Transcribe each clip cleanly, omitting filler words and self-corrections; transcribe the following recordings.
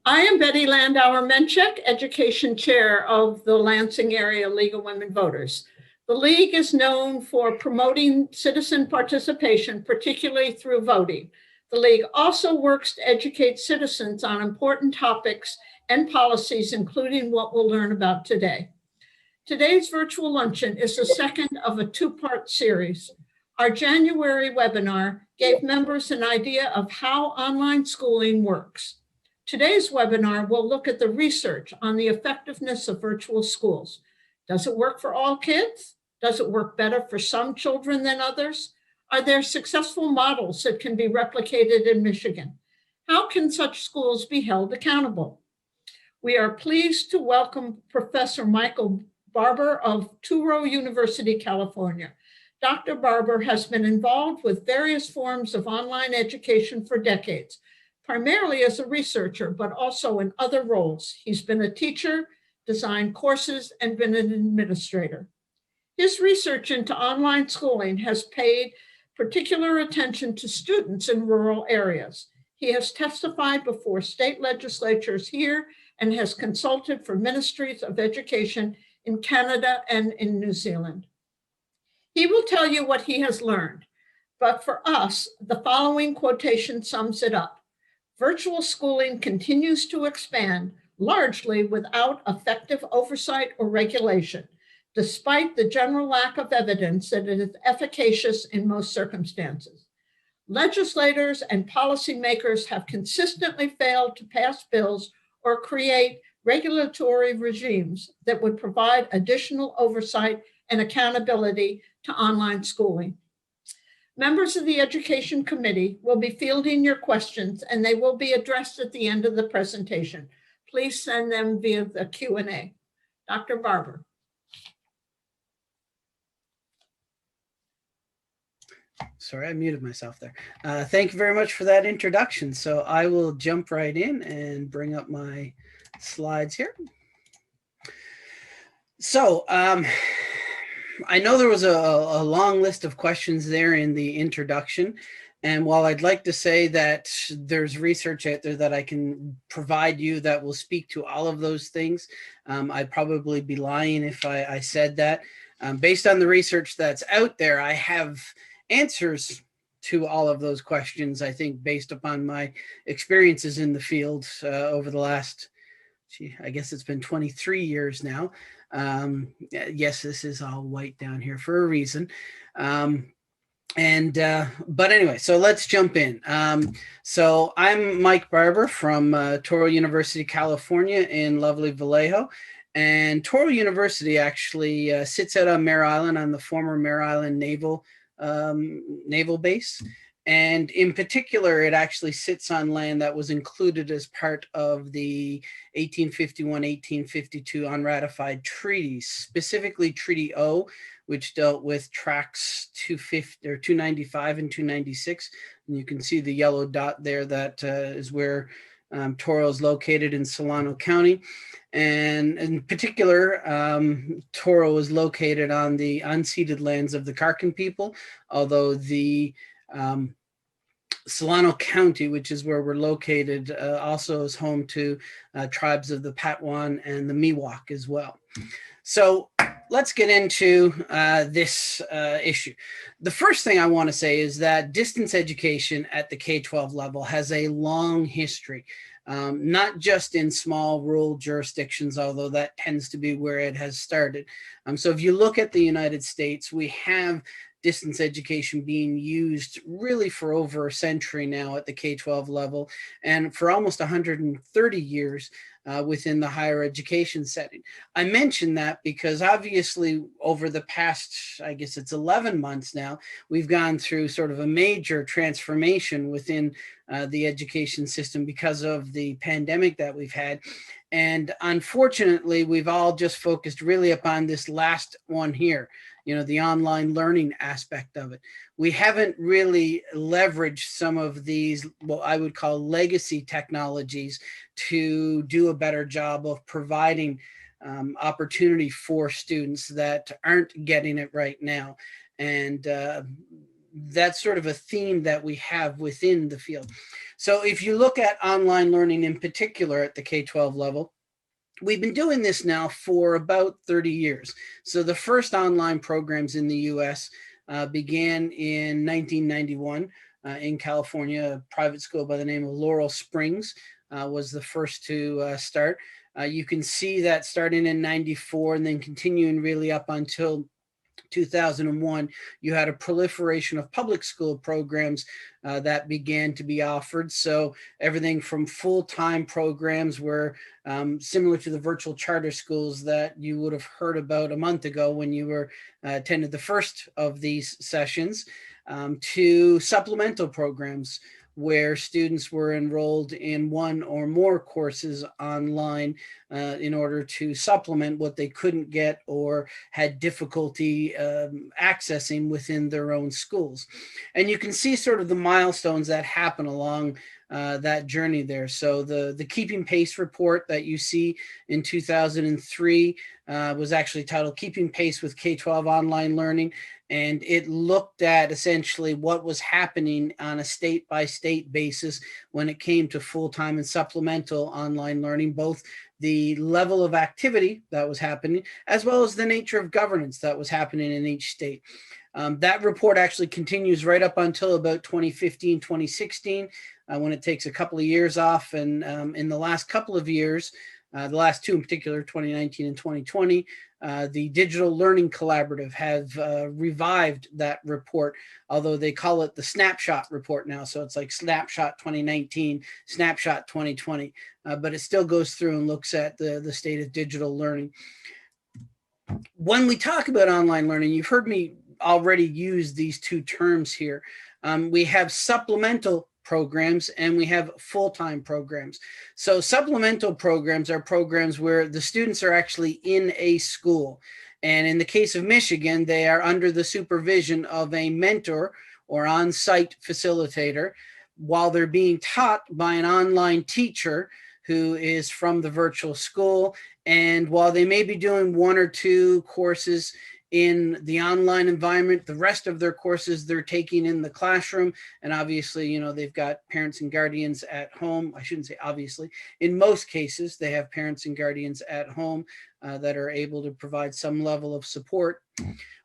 I am Betty Landauer-Menchik, Education Chair of the Lansing Area League of Women Voters. The League is known for promoting citizen participation, particularly through voting. The League also works to educate citizens on important topics and policies, including what we'll learn about today. Today's virtual luncheon is the second of a two-part series. Our January webinar gave members an idea of how online schooling works. Today's webinar will look at the research on the effectiveness of virtual schools. Does it work for all kids? Does it work better for some children than others? Are there successful models that can be replicated in Michigan? How can such schools be held accountable? We are pleased to welcome Professor Michael Barbour of Touro University, California. Dr. Barbour has been involved with various forms of online education for decades, primarily as a researcher, but also in other roles. He's been a teacher, designed courses, and been an administrator. His research into online schooling has paid particular attention to students in rural areas. He has testified before state legislatures here and has consulted for ministries of education in Canada and in New Zealand. He will tell you what he has learned, but for us, the following quotation sums it up. Virtual schooling continues to expand, largely without effective oversight or regulation, despite the general lack of evidence that it is efficacious in most circumstances. Legislators and policymakers have consistently failed to pass bills or create regulatory regimes that would provide additional oversight and accountability to online schooling. Members of the Education Committee will be fielding your questions and they will be addressed at the end of the presentation. Please send them via the Q&A. Dr. Barbour. Sorry, I muted myself there. Thank you very much for that introduction. So I will jump right in and bring up my slides here. So I know there was a long list of questions there in the introduction. And while I'd like to say that there's research out there that I can provide you that will speak to all of those things, I'd probably be lying if I said that. Based on the research that's out there, I have answers to all of those questions, I think, based upon my experiences in the field over the last, I guess it's been 23 years now. Yes, this is all white down here for a reason. But anyway, so let's jump in. So I'm Mike Barbour from Touro University, California in lovely Vallejo. And Touro University actually sits out on Mare Island, on the former Mare Island Naval Base. And in particular, it actually sits on land that was included as part of the 1851-1852 unratified treaties, specifically Treaty O, which dealt with tracts 295 and 296. And you can see the yellow dot there. That is where Touro is located in Solano County. And in particular, Touro is located on the unceded lands of the Karkan people, although the Solano County, which is where we're located, also is home to tribes of the Patwan and the Miwok as well. So let's get into this issue. The first thing I want to say is that distance education at the K-12 level has a long history, not just in small rural jurisdictions, although that tends to be where it has started. So if you look at the United States, we have distance education being used really for over a century now at the K-12 level, and for almost 130 years within the higher education setting. I mention that because obviously over the past, I guess it's 11 months now, we've gone through sort of a major transformation within the education system because of the pandemic that we've had. And unfortunately, we've all just focused really upon this last one here, you know, the online learning aspect of it. We haven't really leveraged some of these, what I would call legacy technologies, to do a better job of providing opportunity for students that aren't getting it right now. And that's sort of a theme that we have within the field. So if you look at online learning in particular at the K-12 level, we've been doing this now for about 30 years. So the first online programs in the US began in 1991 in California. A private school by the name of Laurel Springs was the first to start. You can see that starting in 94 and then continuing really up until 2001, you had a proliferation of public school programs that began to be offered. So everything from full-time programs were similar to the virtual charter schools that you would have heard about a month ago when you were attended the first of these sessions, to supplemental programs where students were enrolled in one or more courses online in order to supplement what they couldn't get or had difficulty accessing within their own schools. And you can see sort of the milestones that happen along that journey there. So the Keeping Pace report that you see in 2003 was actually titled Keeping Pace with K-12 Online Learning. And it looked at essentially what was happening on a state-by-state basis when it came to full-time and supplemental online learning, both the level of activity that was happening, as well as the nature of governance that was happening in each state. That report actually continues right up until about 2015, 2016, when it takes a couple of years off. And in the last couple of years, the last two in particular, 2019 and 2020, the Digital Learning Collaborative have revived that report, although they call it the Snapshot report now. So it's like Snapshot 2019, Snapshot 2020, but it still goes through and looks at the state of digital learning. When we talk about online learning, you've heard me already use these two terms here. We have supplemental programs and we have full-time programs. So supplemental programs are programs where the students are actually in a school. And in the case of Michigan, they are under the supervision of a mentor or on-site facilitator while they're being taught by an online teacher who is from the virtual school. And while they may be doing one or two courses in the online environment, the rest of their courses they're taking in the classroom. And obviously, you know, they've got parents and guardians at home. I shouldn't say obviously. In most cases, they have parents and guardians at home that are able to provide some level of support.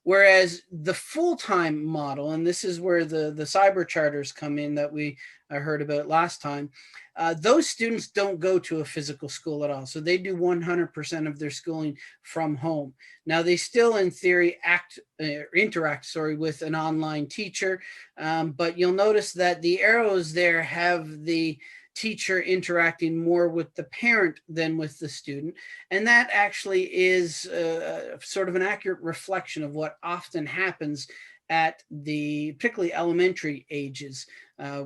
Whereas the full-time model, and this is where the cyber charters come in that we heard about last time, those students don't go to a physical school at all. So they do 100% of their schooling from home. Now they still in theory interact with an online teacher, but you'll notice that the arrows there have the teacher interacting more with the parent than with the student. And that actually is sort of an accurate reflection of what often happens at the particularly elementary ages,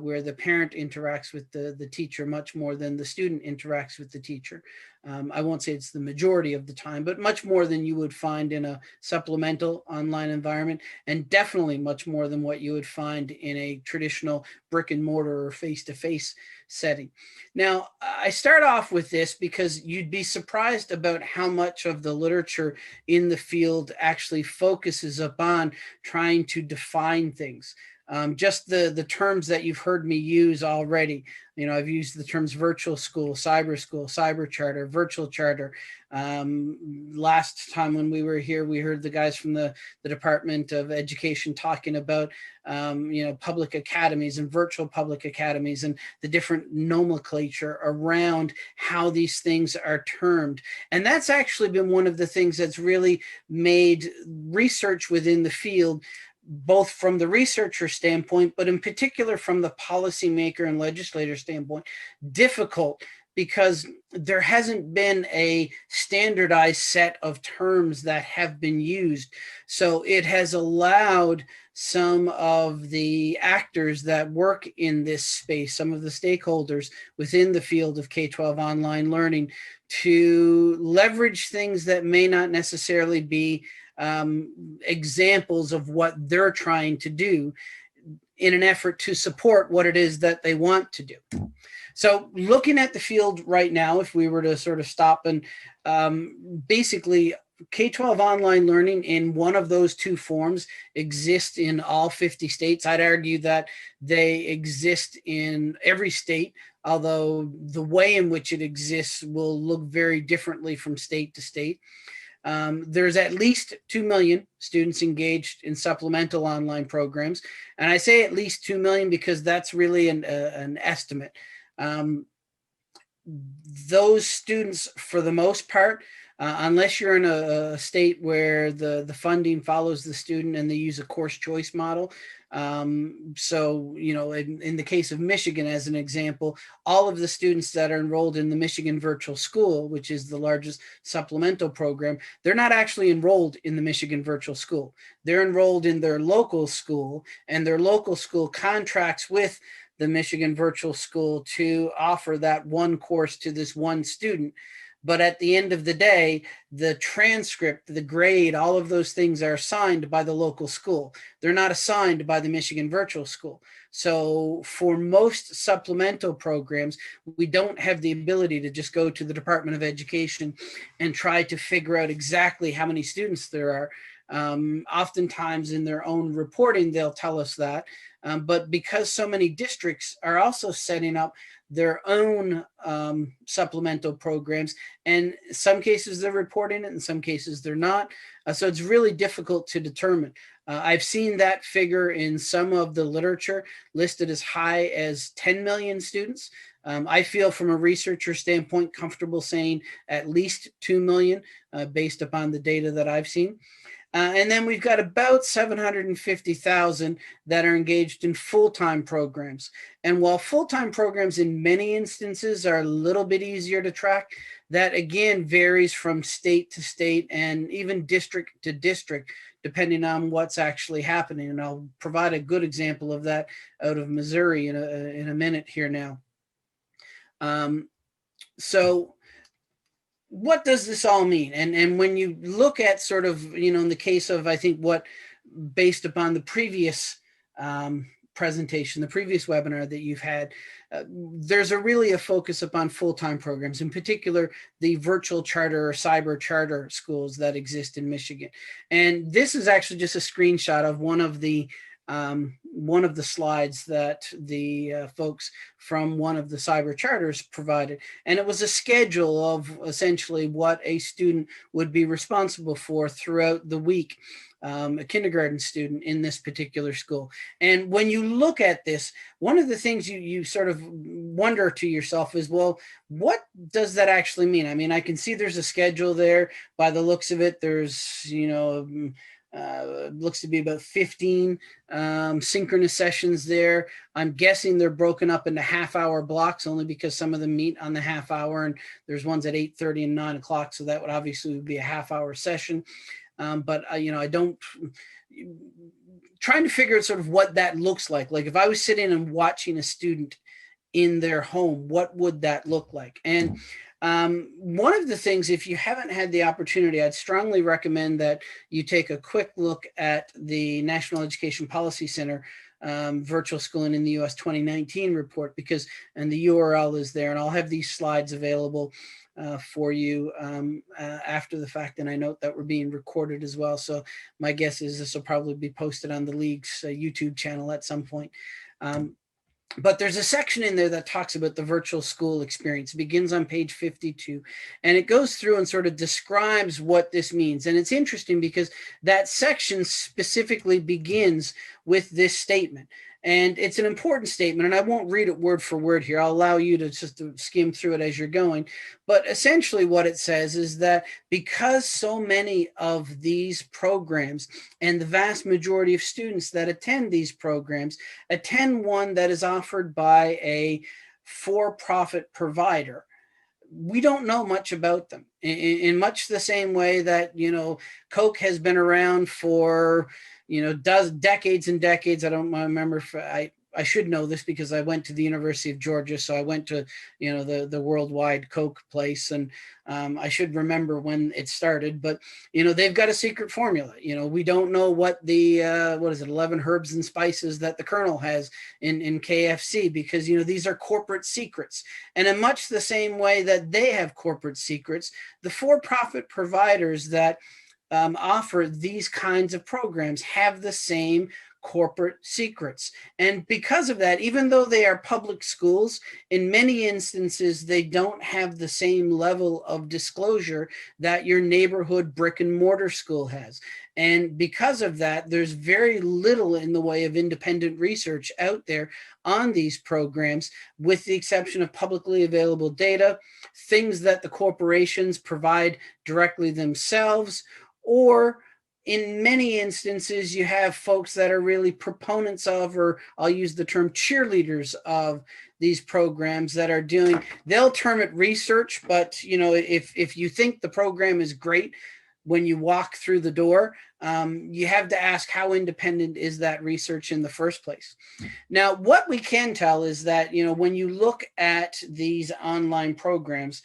where the parent interacts with the teacher much more than the student interacts with the teacher. I won't say it's the majority of the time, but much more than you would find in a supplemental online environment, and definitely much more than what you would find in a traditional brick and mortar or face-to-face setting. Now, I start off with this because you'd be surprised about how much of the literature in the field actually focuses upon trying to define things. Just the terms that you've heard me use already. You know, I've used the terms virtual school, cyber charter, virtual charter. Last time when we were here, we heard the guys from the Department of Education talking about, you know, public academies and virtual public academies and the different nomenclature around how these things are termed. And that's actually been one of the things that's really made research within the field, both from the researcher standpoint, but in particular from the policymaker and legislator standpoint, difficult, because there hasn't been a standardized set of terms that have been used. So it has allowed some of the actors that work in this space, some of the stakeholders within the field of K-12 online learning, to leverage things that may not necessarily be examples of what they're trying to do in an effort to support what it is that they want to do. So looking at the field right now, if we were to sort of stop and basically K12 online learning in one of those two forms exists in all 50 states. I'd argue that they exist in every state, although the way in which it exists will look very differently from state to state. There's at least 2 million students engaged in supplemental online programs. And I say at least 2 million because that's really an estimate. Those students, for the most part, unless you're in a state where the funding follows the student and they use a course choice model. So, you know, in the case of Michigan, as an example, all of the students that are enrolled in the Michigan Virtual School, which is the largest supplemental program, they're not actually enrolled in the Michigan Virtual School. They're enrolled in their local school, and their local school contracts with the Michigan Virtual School to offer that one course to this one student. But at the end of the day, the transcript, the grade, all of those things are assigned by the local school. They're not assigned by the Michigan Virtual School. So for most supplemental programs, we don't have the ability to just go to the Department of Education and try to figure out exactly how many students there are. Oftentimes in their own reporting, they'll tell us that. But because so many districts are also setting up their own supplemental programs, and in some cases they're reporting it, in some cases they're not. So it's really difficult to determine. I've seen that figure in some of the literature listed as high as 10 million students. I feel from a researcher standpoint comfortable saying at least 2 million based upon the data that I've seen. And then we've got about 750,000 that are engaged in full-time programs. And while full-time programs in many instances are a little bit easier to track, that again varies from state to state and even district to district, depending on what's actually happening. And I'll provide a good example of that out of Missouri in a minute here now. So what does this all mean? And when you look at sort of, you know, in the case of, I think what, based upon the previous presentation, the previous webinar that you've had, there's really a focus upon full-time programs, in particular, the virtual charter or cyber charter schools that exist in Michigan. And this is actually just a screenshot of one of the slides that the folks from one of the cyber charters provided. And it was a schedule of essentially what a student would be responsible for throughout the week, a kindergarten student in this particular school. And when you look at this, one of the things you sort of wonder to yourself is, well, what does that actually mean? I mean, I can see there's a schedule there. By the looks of it, there's, you know, looks to be about 15 synchronous sessions there. I'm guessing they're broken up into half-hour blocks only because some of them meet on the half hour, and there's ones at 8:30 and 9 o'clock. So that would obviously be a half-hour session. But you know, I don't, trying to figure out sort of what that looks like. Like if I was sitting and watching a student in their home, what would that look like? And one of the things, if you haven't had the opportunity, I'd strongly recommend that you take a quick look at the National Education Policy Center Virtual Schooling in the U.S. 2019 report, because, and the URL is there, and I'll have these slides available for you after the fact. And I note that we're being recorded as well. So my guess is this will probably be posted on the league's YouTube channel at some point. But there's a section in there that talks about the virtual school experience. It begins on page 52, and it goes through and sort of describes what this means. And it's interesting because that section specifically begins with this statement. And it's an important statement, and I won't read it word for word here. I'll allow you to just skim through it as you're going. But essentially what it says is that because so many of these programs and the vast majority of students that attend these programs attend one that is offered by a for-profit provider, we don't know much about them in much the same way that, you know, Coke has been around for, you know, decades and decades. I don't remember. I should know this because I went to the University of Georgia, so I went to, you know, the worldwide Coke place, and I should remember when it started. But you know, they've got a secret formula. You know, we don't know what the what is it, 11 herbs and spices that the Colonel has in KFC, because you know, these are corporate secrets. And in much the same way that they have corporate secrets, the for-profit providers that offer these kinds of programs have the same corporate secrets. And because of that, even though they are public schools, in many instances, they don't have the same level of disclosure that your neighborhood brick and mortar school has. And because of that, there's very little in the way of independent research out there on these programs, with the exception of publicly available data, things that the corporations provide directly themselves, or in many instances, you have folks that are really proponents of, or I'll use the term cheerleaders of, these programs that are doing, they'll term it research, but you know, if you think the program is great when you walk through the door, you have to ask, how independent is that research in the first place? Now, what we can tell is that, you know, when you look at these online programs,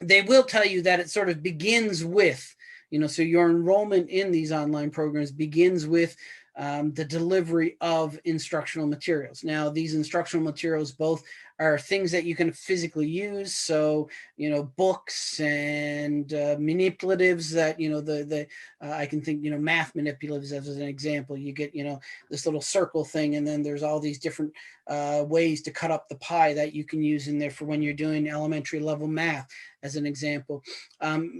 they will tell you that it sort of begins with, you know, so your enrollment in these online programs begins with the delivery of instructional materials. Now, these instructional materials both are things that you can physically use. So, you know, books and manipulatives that, you know, I can think, you know, math manipulatives as an example. You get, you know, this little circle thing, and then there's all these different ways to cut up the pie that you can use in there for when you're doing elementary level math, as an example.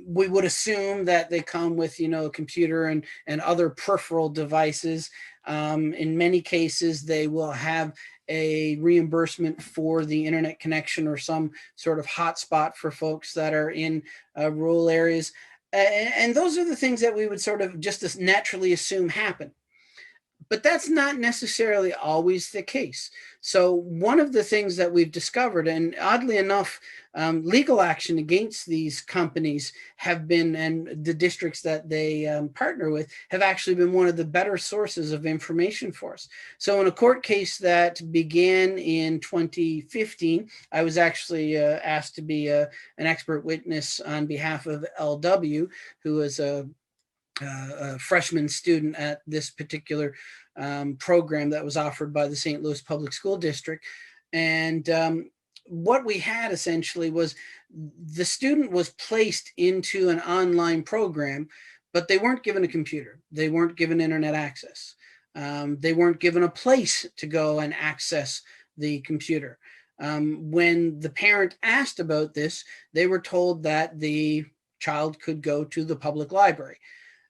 We would assume that they come with, you know, a computer and other peripheral devices. In many cases, they will have a reimbursement for the internet connection or some sort of hotspot for folks that are in rural areas. And those are the things that we would sort of just naturally assume happen. But that's not necessarily always the case. So one of the things that we've discovered, and oddly enough, legal action against these companies have been, and the districts that they partner with, have actually been one of the better sources of information for us. So in a court case that began in 2015, I was actually asked to be an expert witness on behalf of LW, who is a freshman student at this particular program that was offered by the St. Louis Public School District. And what we had essentially was the student was placed into an online program, but they weren't given a computer. They weren't given internet access. They weren't given a place to go and access the computer. When the parent asked about this, they were told that the child could go to the public library.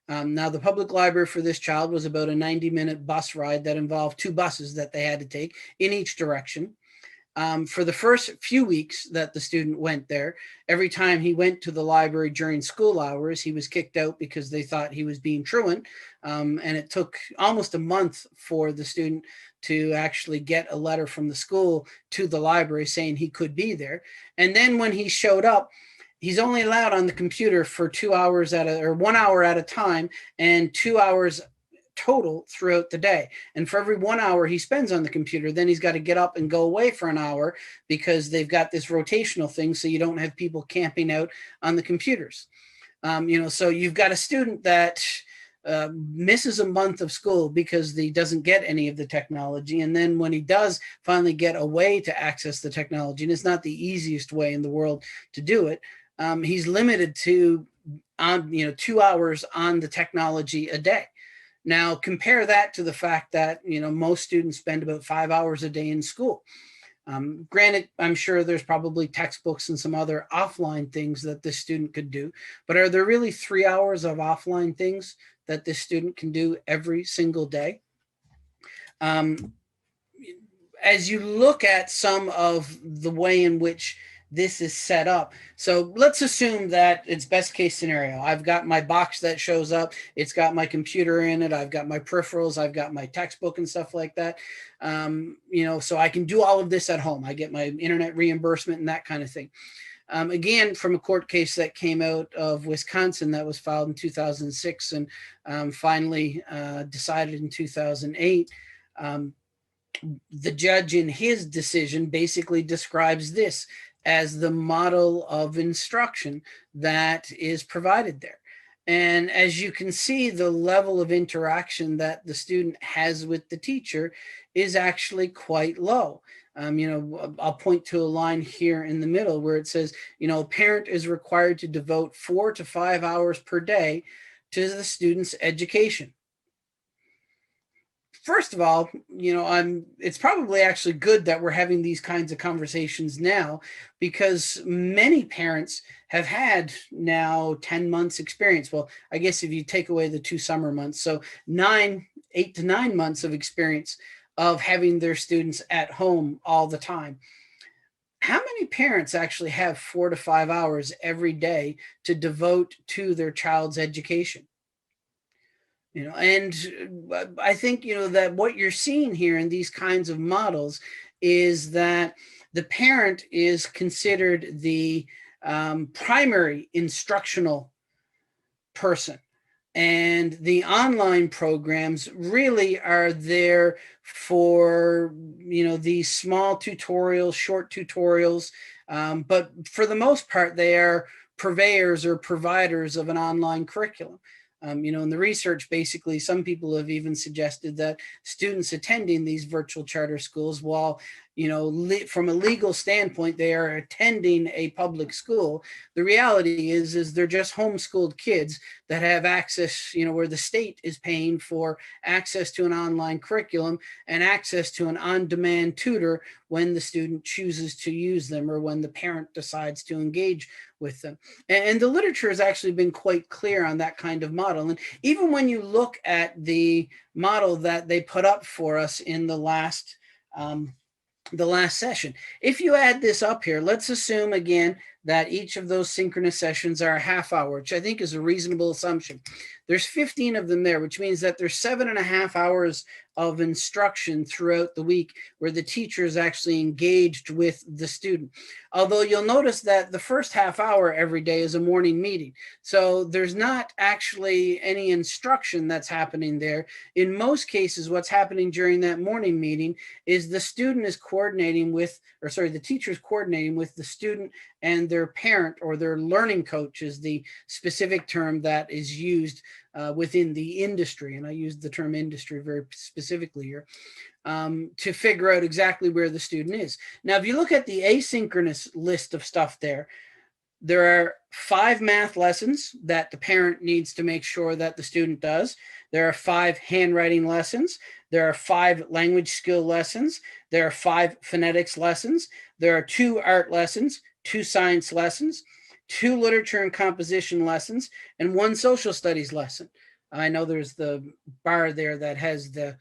Now, the public library for this child was about a 90-minute bus ride that involved 2 buses that they had to take in each direction. For the first few weeks that the student went there, every time he went to the library during school hours, he was kicked out because they thought he was being truant. And it took almost a month for the student to actually get a letter from the school to the library saying he could be there. And then when he showed up, he's only allowed on the computer for 2 hours or 1 hour at a time, and 2 hours total throughout the day. And for every 1 hour he spends on the computer, then he's got to get up and go away for an hour, because they've got this rotational thing, so you don't have people camping out on the computers. You know, so you've got a student that misses a month of school because he doesn't get any of the technology. And then when he does finally get a way to access the technology, and it's not the easiest way in the world to do it, he's limited to 2 hours on the technology a day. Now compare that to the fact that, you know, most students spend about 5 hours a day in school. Granted, I'm sure there's probably textbooks and some other offline things that this student could do, but are there really 3 hours of offline things that this student can do every single day? As you look at some of the way in which this is set up. So let's assume that it's best case scenario. I've got my box that shows up. It's got my computer in it. I've got my peripherals. I've got my textbook and stuff like that. You know, so I can do all of this at home. I get my internet reimbursement and that kind of thing. Again, from a court case that came out of Wisconsin that was filed in 2006 and finally decided in 2008. the judge in his decision basically describes this as the model of instruction that is provided there. And as you can see, the level of interaction that the student has with the teacher is actually quite low. I'll point to a line here in the middle where it says, a parent is required to devote 4 to 5 hours per day to the student's education. First of all, it's probably actually good that we're having these kinds of conversations now, because many parents have had now 10 months experience. Well, I guess if you take away the 2 summer months, so 8 to 9 months of experience of having their students at home all the time. How many parents actually have 4 to 5 hours every day to devote to their child's education? And I think, that what you're seeing here in these kinds of models is that the parent is considered the primary instructional person. And the online programs really are there for, these small tutorials, short tutorials. But for the most part, they are purveyors or providers of an online curriculum. In the research, basically, some people have even suggested that students attending these virtual charter schools, while, from a legal standpoint, they are attending a public school, the reality is they're just homeschooled kids that have access, where the state is paying for access to an online curriculum and access to an on-demand tutor when the student chooses to use them or when the parent decides to engage with them. And the literature has actually been quite clear on that kind of model. And even when you look at the model that they put up for us in the last session, if you add this up here, let's assume again that each of those synchronous sessions are a half hour, which I think is a reasonable assumption. There's 15 of them there, which means that there's 7.5 hours of instruction throughout the week where the teacher is actually engaged with the student. Although you'll notice that the first half hour every day is a morning meeting. So there's not actually any instruction that's happening there. In most cases, what's happening during that morning meeting is the student is coordinating with, the teacher is coordinating with the student and their parent, or their learning coach is the specific term that is used within the industry. And I use the term industry very specifically here, to figure out exactly where the student is. Now, if you look at the asynchronous list of stuff there are 5 math lessons that the parent needs to make sure that the student does. There are 5 handwriting lessons. There are 5 language skill lessons. There are 5 phonetics lessons. There are 2 art lessons, 2 science lessons, 2 literature and composition lessons, and 1 social studies lesson. I know there's the bar there that has the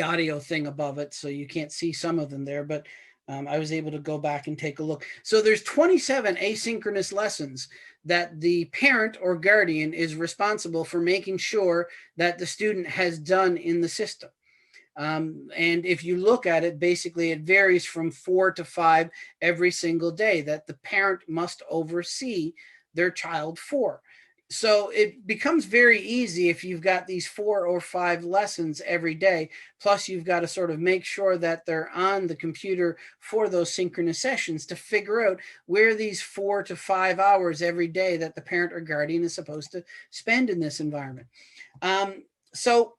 audio thing above it, so you can't see some of them there, but I was able to go back and take a look. So there's 27 asynchronous lessons that the parent or guardian is responsible for making sure that the student has done in the system. And if you look at it, basically it varies from 4 to 5 every single day that the parent must oversee their child for. So it becomes very easy if you've got these 4 or 5 lessons every day, plus you've got to sort of make sure that they're on the computer for those synchronous sessions to figure out where these 4 to 5 hours every day that the parent or guardian is supposed to spend in this environment. So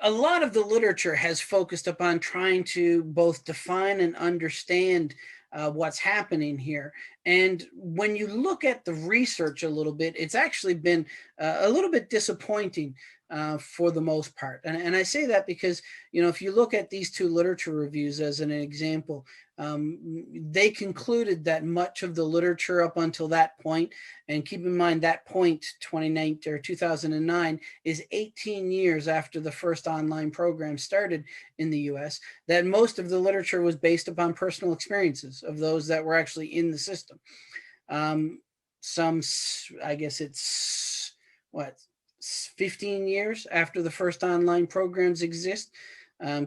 a lot of the literature has focused upon trying to both define and understand what's happening here. And when you look at the research a little bit, it's actually been a little bit disappointing for the most part. And I say that because, if you look at these 2 literature reviews as an example, they concluded that much of the literature up until that point, and keep in mind that point, 2009, is 18 years after the first online program started in the US, that most of the literature was based upon personal experiences of those that were actually in the system. I guess it's 15 years after the first online programs exist.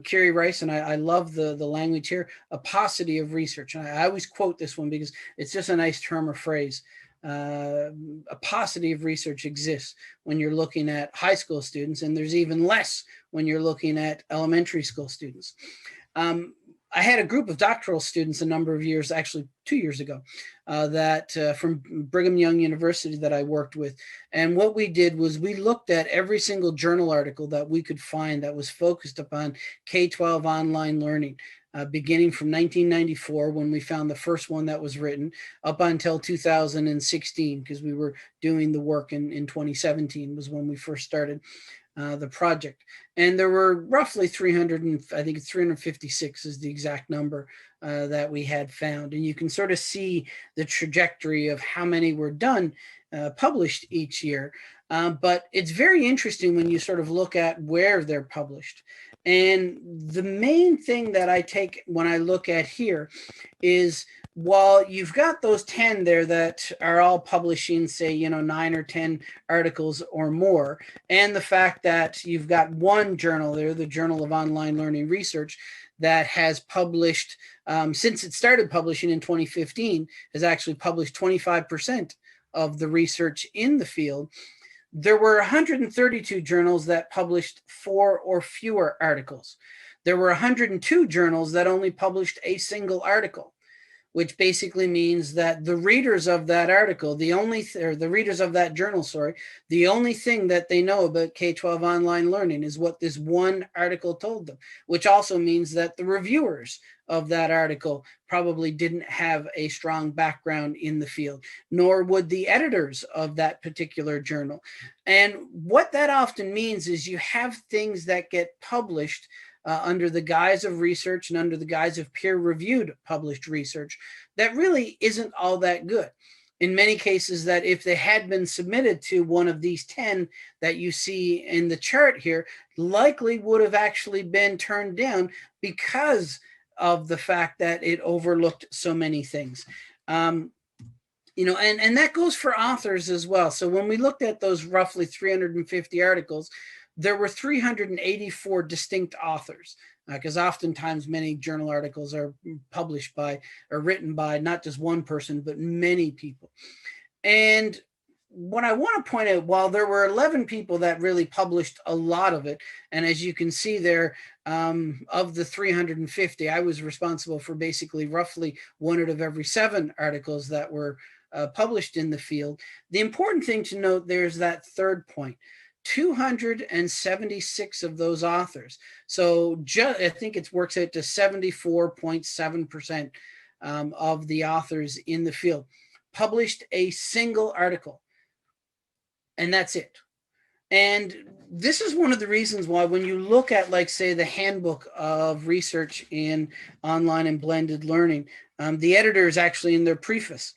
Kerry Rice, and I love the language here, Opacity of Research. And I always quote this one because it's just a nice term or phrase. a paucity of research exists when you're looking at high school students, and there's even less when you're looking at elementary school students. I had a group of doctoral students a number of years, actually 2 years ago, from Brigham Young University that I worked with. And what we did was we looked at every single journal article that we could find that was focused upon K12 online learning, beginning from 1994 when we found the first one that was written up until 2016, because we were doing the work in 2017 was when we first started the project. And there were roughly 300, and I think it's 356 is the exact number that we had found. And you can sort of see the trajectory of how many were done, published each year. But it's very interesting when you sort of look at where they're published. And the main thing that I take when I look at here is, while you've got those 10 there that are all publishing, say, 9 or 10 articles or more, and the fact that you've got one journal there, the Journal of Online Learning Research, that has published, since it started publishing in 2015, has actually published 25% of the research in the field. There were 132 journals that published 4 or fewer articles. There were 102 journals that only published a single article, which basically means that the readers of that article, the readers of that journal, the only thing that they know about K12 online learning is what this one article told them, which also means that the reviewers of that article probably didn't have a strong background in the field, nor would the editors of that particular journal. And what that often means is you have things that get published under the guise of research and under the guise of peer-reviewed published research that really isn't all that good. In many cases, that if they had been submitted to one of these 10 that you see in the chart here, likely would have actually been turned down because of the fact that it overlooked so many things. And that goes for authors as well. So when we looked at those roughly 350 articles, there were 384 distinct authors, because oftentimes many journal articles are published by or written by not just one person, but many people. And what I want to point out, while there were 11 people that really published a lot of it, and as you can see there, of the 350, I was responsible for basically roughly 1 out of every 7 articles that were published in the field. The important thing to note there is that third point. 276 of those authors. So I think it works out to 74.7% of the authors in the field published a single article. And that's it. And this is one of the reasons why when you look at, like, say, the handbook of research in online and blended learning, the editors actually in their preface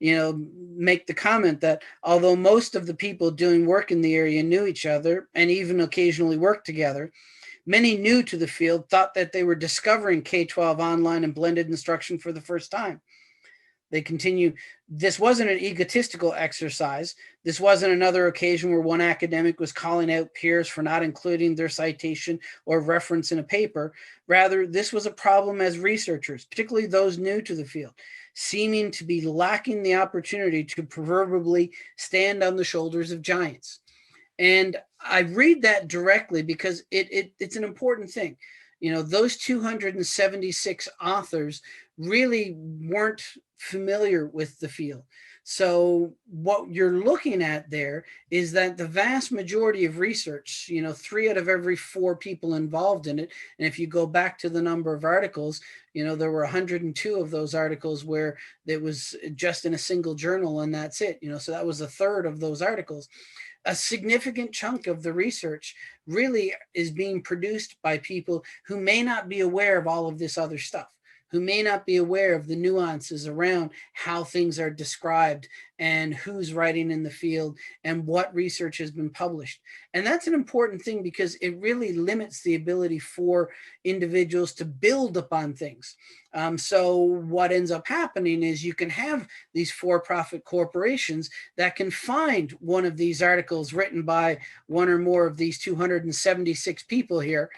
make the comment that although most of the people doing work in the area knew each other and even occasionally worked together, many new to the field thought that they were discovering K12 online and blended instruction for the first time. They continue, this wasn't an egotistical exercise. This wasn't another occasion where one academic was calling out peers for not including their citation or reference in a paper. Rather, this was a problem as researchers, particularly those new to the field, seeming to be lacking the opportunity to proverbially stand on the shoulders of giants. And I read that directly because it's an important thing. Those 276 authors really weren't familiar with the field. So what you're looking at there is that the vast majority of research, 3 out of every 4 people involved in it. And if you go back to the number of articles, there were 102 of those articles where it was just in a single journal and that's it. So that was a third of those articles. A significant chunk of the research really is being produced by people who may not be aware of all of this other stuff, who may not be aware of the nuances around how things are described and who's writing in the field and what research has been published. And that's an important thing because it really limits the ability for individuals to build upon things. So what ends up happening is you can have these for-profit corporations that can find one of these articles written by one or more of these 276 people here,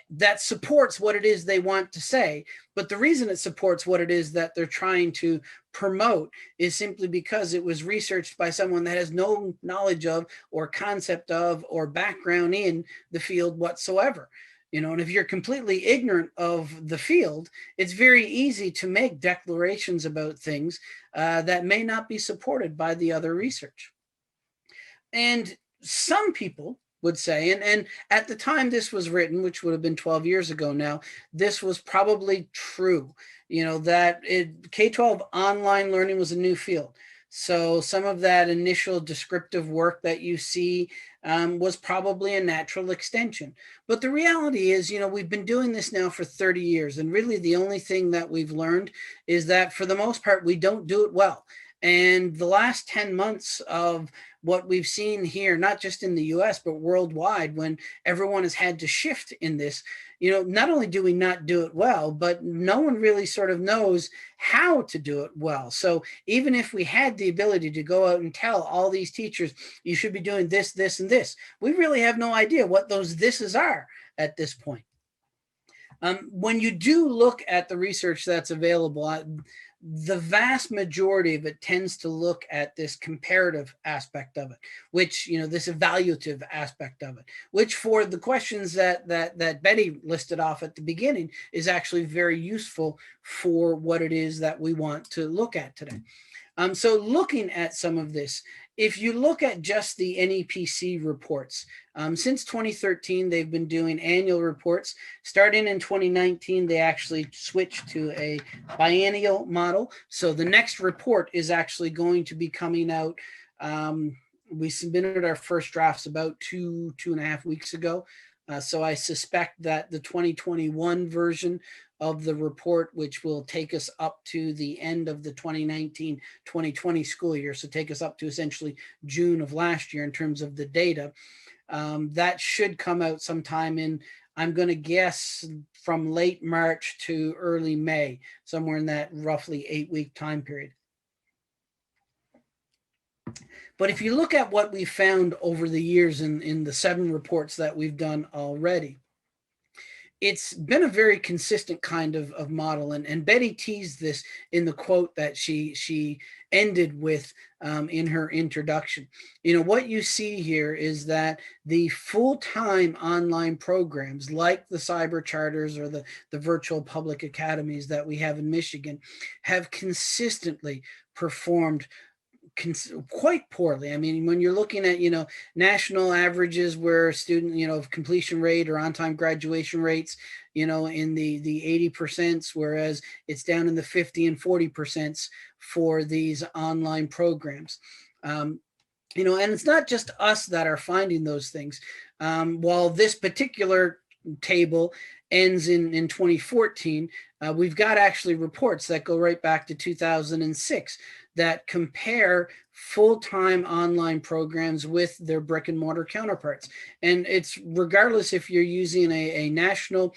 that supports what it is they want to say. But the reason it supports what it is that they're trying to promote is simply because it was researched by someone that has no knowledge of or concept of or background in the field whatsoever. And if you're completely ignorant of the field, it's very easy to make declarations about things that may not be supported by the other research. And some people would say, and at the time this was written, which would have been 12 years ago now, this was probably true, that K12 online learning was a new field. So some of that initial descriptive work that you see was probably a natural extension. But the reality is, we've been doing this now for 30 years. And really the only thing that we've learned is that for the most part, we don't do it well. And the last 10 months of what we've seen here, not just in the US, but worldwide, when everyone has had to shift in this, not only do we not do it well, but no one really sort of knows how to do it well. So even if we had the ability to go out and tell all these teachers, you should be doing this, this, and this, we really have no idea what those thises are at this point. When you do look at the research that's available, the vast majority of it tends to look at this comparative aspect of it, which, this evaluative aspect of it, which for the questions that Betty listed off at the beginning is actually very useful for what it is that we want to look at today. So looking at some of this, if you look at just the NEPC reports, since 2013, they've been doing annual reports. Starting in 2019, they actually switched to a biennial model. So the next report is actually going to be coming out. We submitted our first drafts about two and a half weeks ago. So I suspect that the 2021 version of the report, which will take us up to the end of the 2019-2020 school year, so take us up to essentially June of last year in terms of the data, that should come out sometime in, I'm going to guess, from late March to early May, somewhere in that roughly 8-week time period. But if you look at what we found over the years in the 7 reports that we've done already, it's been a very consistent kind of model. And Betty teased this in the quote that she ended with in her introduction. What you see here is that the full-time online programs like the cyber charters or the virtual public academies that we have in Michigan have consistently performed quite poorly. I mean, when you're looking at, national averages where student, completion rate or on-time graduation rates, in the 80%, whereas it's down in the 50 and 40% for these online programs. And it's not just us that are finding those things. While this particular table ends in 2014, we've got actually reports that go right back to 2006 that compare full-time online programs with their brick and mortar counterparts. And it's regardless if you're using a national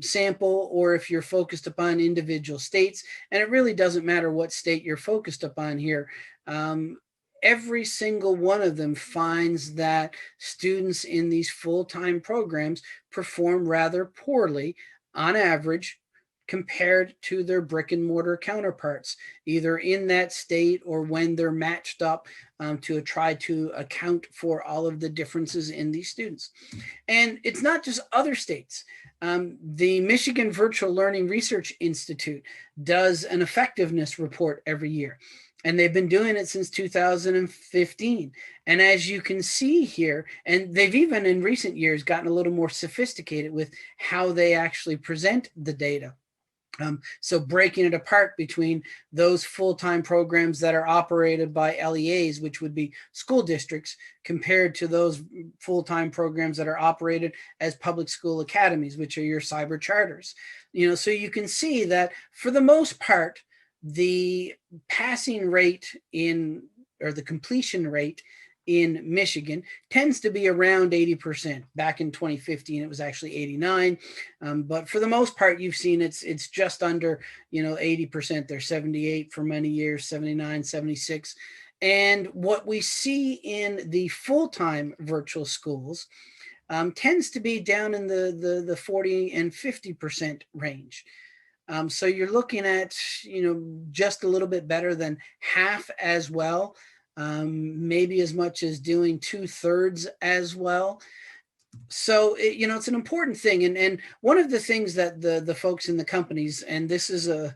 sample or if you're focused upon individual states, and it really doesn't matter what state you're focused upon here. Every single one of them finds that students in these full-time programs perform rather poorly on average compared to their brick and mortar counterparts, either in that state or when they're matched up to try to account for all of the differences in these students. And it's not just other states. The Michigan Virtual Learning Research Institute does an effectiveness report every year. And they've been doing it since 2015. And as you can see here, and they've even in recent years gotten a little more sophisticated with how they actually present the data. So breaking it apart between those full-time programs that are operated by LEAs, which would be school districts, compared to those full-time programs that are operated as public school academies, which are your cyber charters. So you can see that for the most part, the passing rate or the completion rate in Michigan tends to be around 80%. Back in 2015, it was actually 89. But for the most part, you've seen it's just under, 80%. They're 78 for many years, 79, 76. And what we see in the full-time virtual schools, tends to be down in the 40 and 50% range. So you're looking at, just a little bit better than half as well, maybe as much as doing 2/3 as well. So, it's an important thing. And one of the things that the folks in the companies, and this is a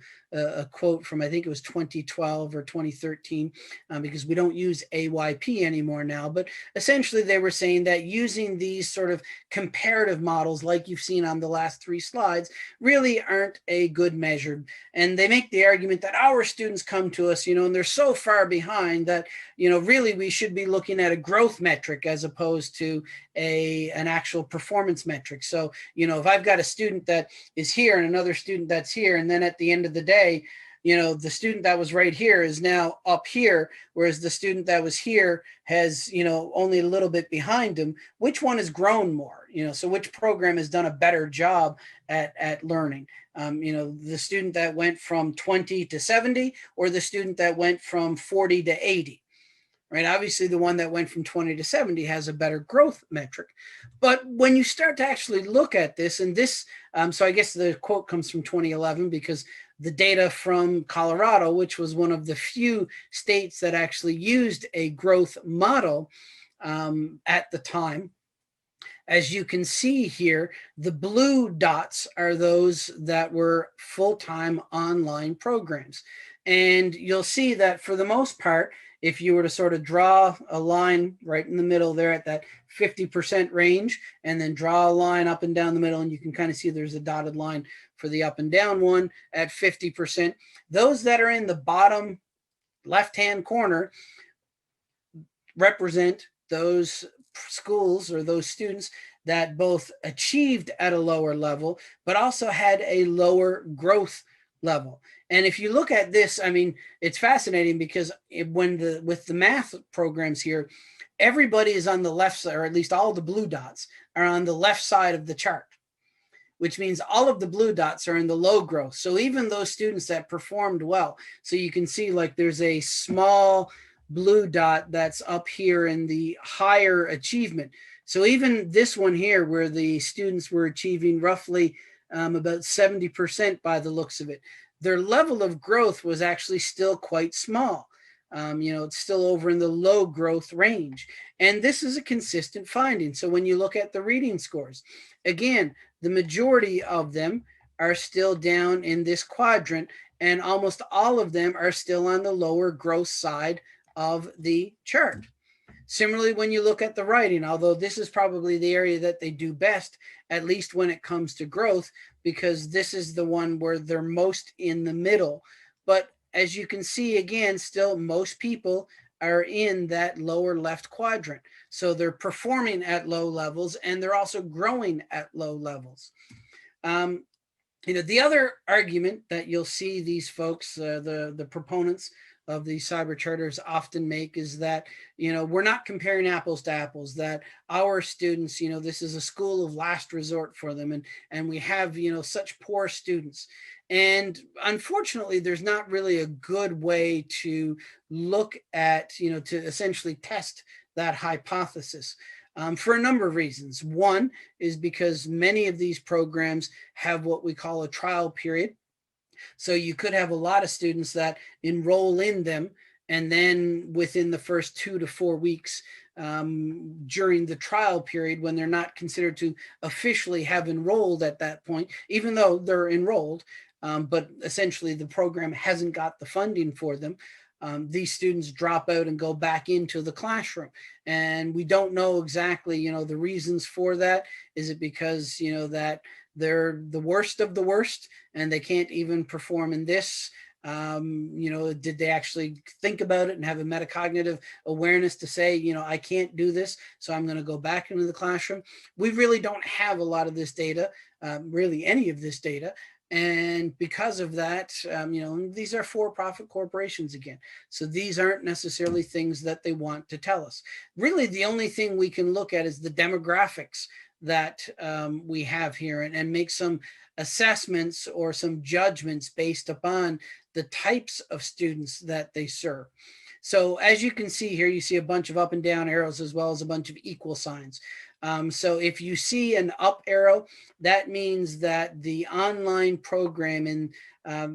quote from, I think it was 2012 or 2013, because we don't use AYP anymore now, but essentially they were saying that using these sort of comparative models, like you've seen on the last 3 slides, really aren't a good measure. And they make the argument that our students come to us, and they're so far behind that, really we should be looking at a growth metric as opposed to an actual performance metric. So, if I've got a student that is here and another student that's here, and then at the end of the day, the student that was right here is now up here, whereas the student that was here has, only a little bit behind him. Which one has grown more? So which program has done a better job at learning? The student that went from 20 to 70, or the student that went from 40 to 80? Right? Obviously, the one that went from 20 to 70 has a better growth metric. But when you start to actually look at this, and this, so I guess the quote comes from 2011, because the data from Colorado, which was one of the few states that actually used a growth model at the time. As you can see here, the blue dots are those that were full-time online programs. And you'll see that for the most part, if you were to sort of draw a line right in the middle there at that 50% range, and then draw a line up and down the middle, and you can kind of see there's a dotted line for the up and down one at 50%. Those that are in the bottom left-hand corner represent those schools or those students that both achieved at a lower level, but also had a lower growth level. And if you look at this, I mean, it's fascinating, because with the math programs here, everybody is on the left side, or at least all the blue dots are on the left side of the chart, which means all of the blue dots are in the low growth. So even those students that performed well, so you can see like there's a small blue dot that's up here in the higher achievement. So even this one here, where the students were achieving roughly about 70% by the looks of it, their level of growth was actually still quite small. It's still over in the low growth range. And this is a consistent finding. So when you look at the reading scores, again, the majority of them are still down in this quadrant, and almost all of them are still on the lower growth side of the chart. Similarly, when you look at the writing, although this is probably the area that they do best, at least when it comes to growth, because this is the one where they're most in the middle. But as you can see, again, still most people are in that lower left quadrant. So they're performing at low levels, and they're also growing at low levels. The other argument that you'll see these folks, the proponents of the cyber charters, often make is that, we're not comparing apples to apples, that our students, this is a school of last resort for them. And we have, such poor students. And unfortunately, there's not really a good way to look at, to essentially test that hypothesis. For a number of reasons. One is because many of these programs have what we call a trial period. So you could have a lot of students that enroll in them, and then within the first 2 to 4 weeks during the trial period, when they're not considered to officially have enrolled at that point, even though they're enrolled, but essentially the program hasn't got the funding for them, these students drop out and go back into the classroom. And we don't know exactly, the reasons for that. Is it because, that they're the worst of the worst and they can't even perform in this? Did they actually think about it and have a metacognitive awareness to say, I can't do this, so I'm going to go back into the classroom? We really don't have a lot of this data, really any of this data. And because of that, these are for-profit corporations again. So these aren't necessarily things that they want to tell us. Really, the only thing we can look at is the demographics that we have here, and make some assessments or some judgments based upon the types of students that they serve. So as you can see here, you see a bunch of up and down arrows as well as a bunch of equal signs. So if you see an up arrow, that means that the online program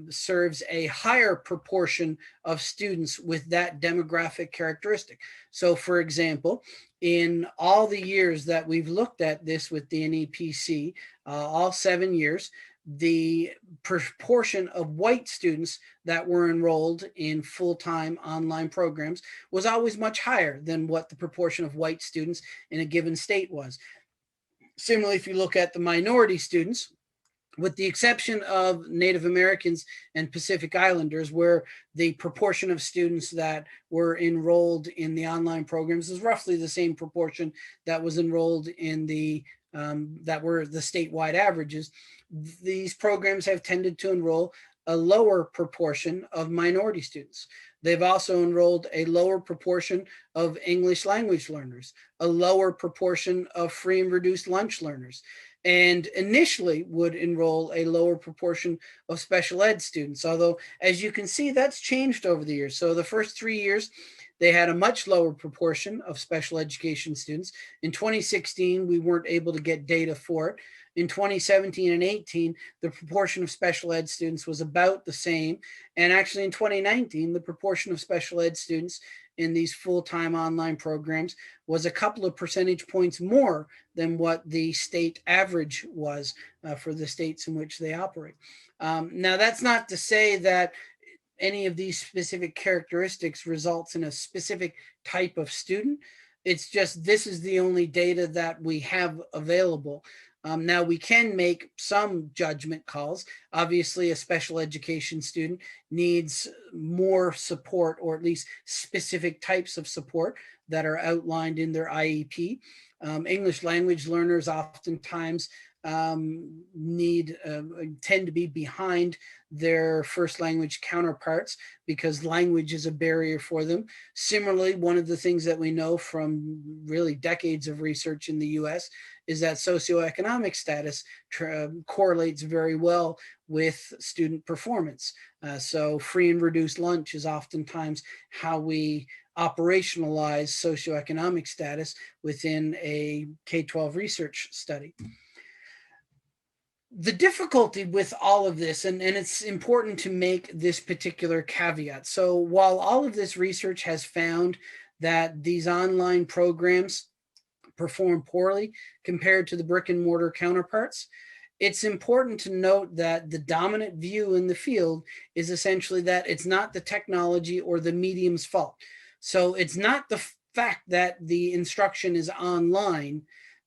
serves a higher proportion of students with that demographic characteristic. So for example, in all the years that we've looked at this with the NEPC, all 7 years, the proportion of white students that were enrolled in full-time online programs was always much higher than what the proportion of white students in a given state was. Similarly, if you look at the minority students, with the exception of Native Americans and Pacific Islanders, where the proportion of students that were enrolled in the online programs is roughly the same proportion that was enrolled in that were the statewide averages. These programs have tended to enroll a lower proportion of minority students. They've also enrolled a lower proportion of English language learners, a lower proportion of free and reduced lunch learners, and initially would enroll a lower proportion of special ed students. Although, as you can see, that's changed over the years. So the first 3 years, they had a much lower proportion of special education students. In 2016, we weren't able to get data for it. In 2017 and 18, the proportion of special ed students was about the same. And actually in 2019, the proportion of special ed students in these full-time online programs was a couple of percentage points more than what the state average was for the states in which they operate. Now, that's not to say that any of these specific characteristics results in a specific type of student. It's just this is the only data that we have available. Now, we can make some judgment calls. Obviously, a special education student needs more support, or at least specific types of support that are outlined in their IEP. English language learners oftentimes tend to be behind their first language counterparts because language is a barrier for them. Similarly, one of the things that we know from really decades of research in the US is that socioeconomic status correlates very well with student performance. So free and reduced lunch is oftentimes how we operationalize socioeconomic status within a K12 research study. The difficulty with all of this, and it's important to make this particular caveat. So while all of this research has found that these online programs perform poorly compared to the brick and mortar counterparts, it's important to note that the dominant view in the field is essentially that it's not the technology or the medium's fault. So it's not the fact that the instruction is online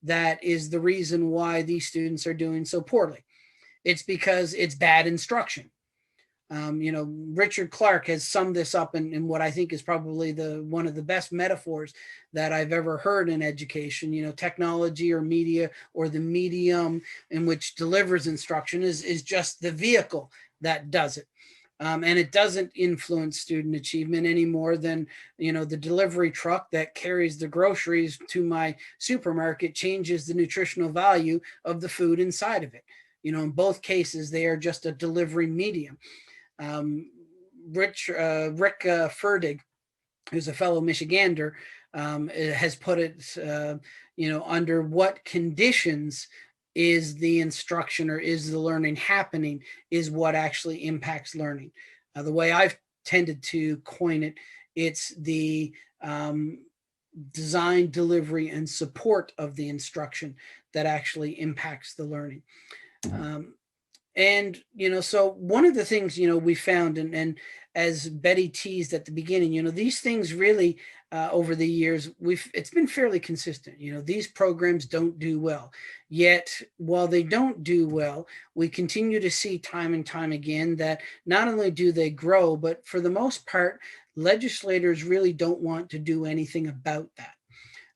that is the reason why these students are doing so poorly. It's because it's bad instruction. Richard Clark has summed this up in what I think is probably one of the best metaphors that I've ever heard in education. Technology or media or the medium in which delivers instruction is just the vehicle that does it. And it doesn't influence student achievement any more than, the delivery truck that carries the groceries to my supermarket changes the nutritional value of the food inside of it. In both cases, they are just a delivery medium. Rick Ferdig, who's a fellow Michigander, has put it, under what conditions is the instruction or is the learning happening is what actually impacts learning. The way I've tended to coin it, it's the design, delivery, and support of the instruction that actually impacts the learning. So one of the things, we found, and as Betty teased at the beginning, these things really, over the years, it's been fairly consistent. These programs don't do well. Yet, while they don't do well, we continue to see time and time again that not only do they grow, but for the most part, legislators really don't want to do anything about that.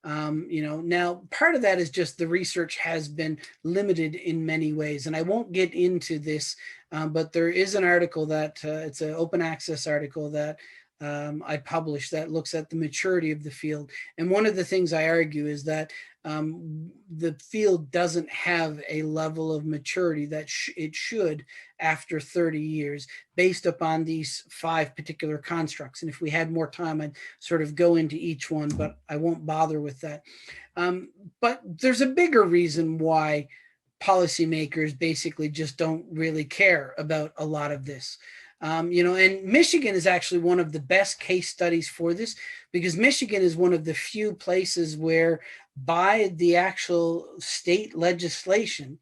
Now part of that is just the research has been limited in many ways, and I won't get into this, but there is an article that it's an open access article that I published that looks at the maturity of the field. And one of the things I argue is that the field doesn't have a level of maturity that it should after 30 years based upon these 5 particular constructs. And if we had more time, I'd sort of go into each one, but I won't bother with that. But there's a bigger reason why policymakers basically just don't really care about a lot of this. And Michigan is actually one of the best case studies for this, because Michigan is one of the few places where by the actual state legislation,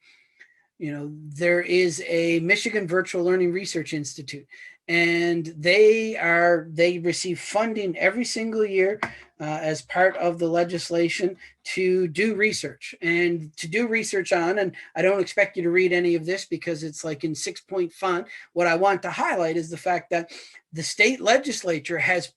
there is a Michigan Virtual Learning Research Institute, and they receive funding every single year as part of the legislation to do research on, and I don't expect you to read any of this because it's like in 6-point font. What I want to highlight is the fact that the state legislature has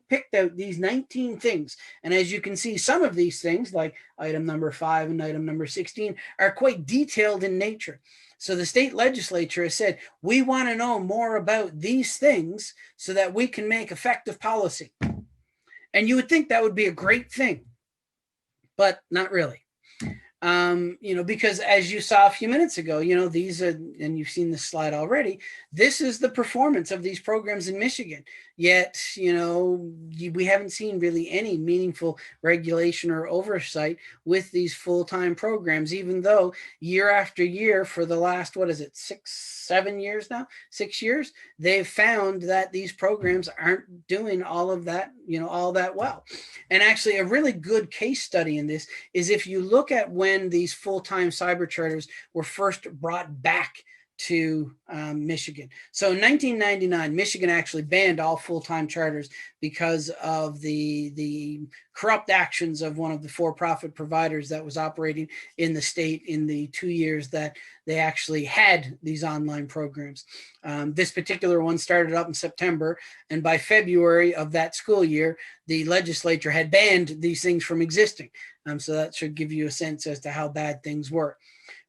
picked out these 19 things. And as you can see, some of these things, like item number 5 and item number 16, are quite detailed in nature. So the state legislature has said, we want to know more about these things so that we can make effective policy. And you would think that would be a great thing, but not really. Because as you saw a few minutes ago, these are, and you've seen this slide already, this is the performance of these programs in Michigan. Yet, we haven't seen really any meaningful regulation or oversight with these full-time programs, even though year after year for the last, 6 years, they've found that these programs aren't doing all of that, all that well. And actually a really good case study in this is if you look at when these full-time cyber charters were first brought back to Michigan. So in 1999, Michigan actually banned all full-time charters because of the corrupt actions of one of the for-profit providers that was operating in the state in the 2 years that they actually had these online programs. This particular one started up in September, and by February of that school year, the legislature had banned these things from existing. So that should give you a sense as to how bad things were.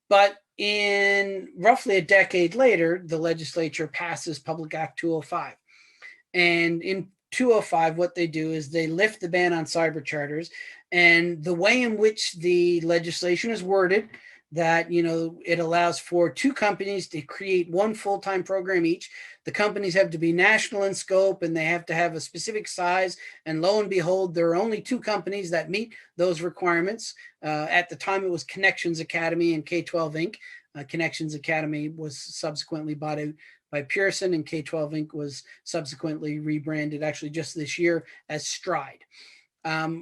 But in roughly a decade later, the legislature passes Public Act 205. And in 205, what they do is they lift the ban on cyber charters. And the way in which the legislation is worded, that, it allows for 2 companies to create 1 full-time program each. The companies have to be national in scope and they have to have a specific size. And lo and behold, there are only 2 companies that meet those requirements. At the time, it was Connections Academy and K12 Inc. Connections Academy was subsequently bought out by Pearson, and K12 Inc. was subsequently rebranded actually just this year as Stride.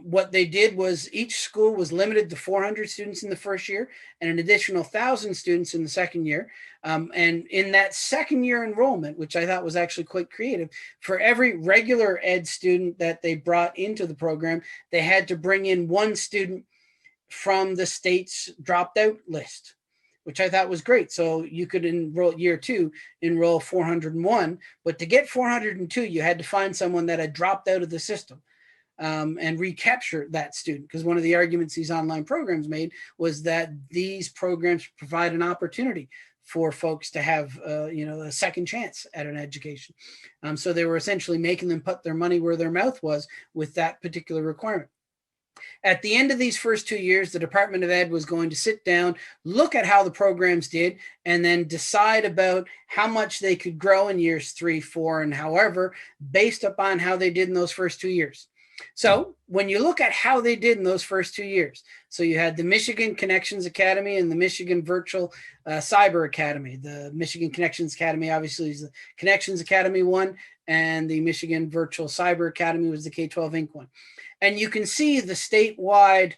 What they did was each school was limited to 400 students in the first year and an additional 1,000 students in the second year. And in that second year enrollment, which I thought was actually quite creative, for every regular ed student that they brought into the program, they had to bring in 1 student from the state's dropped out list, which I thought was great. So you could enroll year 2, enroll 401, but to get 402, you had to find someone that had dropped out of the system. And recapture that student, because one of the arguments these online programs made was that these programs provide an opportunity for folks to have a second chance at an education. So they were essentially making them put their money where their mouth was with that particular requirement. At the end of these first 2 years, the Department of Ed was going to sit down, look at how the programs did, and then decide about how much they could grow in years 3, 4, and however, based upon how they did in those first 2 years. So when you look at how they did in those first 2 years, so you had the Michigan Connections Academy and the Michigan Virtual Cyber Academy. The Michigan Connections Academy obviously is the Connections Academy one, and the Michigan Virtual Cyber Academy was the K12 Inc. one. And you can see the statewide